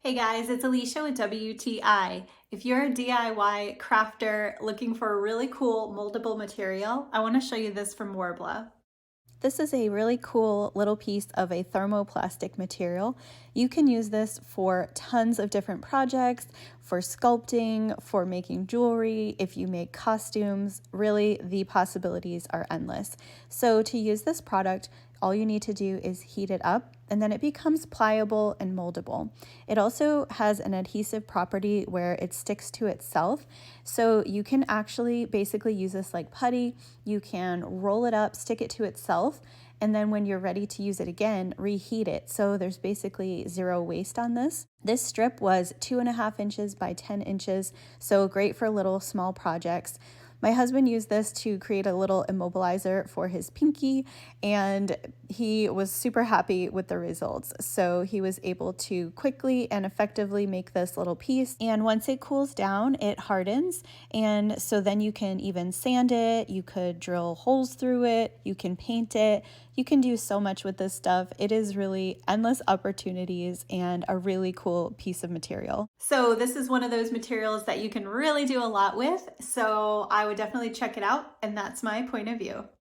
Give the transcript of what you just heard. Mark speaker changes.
Speaker 1: Hey guys, it's Alicia with WTI. If you're a DIY crafter looking for a really cool moldable material, I want to show you this from Worbla. This is a really cool little piece of a thermoplastic material. You can use this for tons of different projects, for sculpting, for making jewelry, if you make costumes, really the possibilities are endless. So to use this product, all you need to do is heat it up and then it becomes pliable and moldable. It also has an adhesive property where it sticks to itself. So you can actually basically use this like putty. You can roll it up, stick it to itself, and then when you're ready to use it again, reheat it. So there's basically zero waste on this. This strip was 2.5 inches by 10 inches, so great for little small projects. My husband used this to create a little immobilizer for his pinky, and he was super happy with the results. So he was able to quickly and effectively make this little piece. And once it cools down, it hardens. And so then you can even sand it, you could drill holes through it, you can paint it. You can do so much with this stuff. It is really endless opportunities and a really cool piece of material. So this is one of those materials that you can really do a lot with. So I would definitely check it out. And that's my point of view.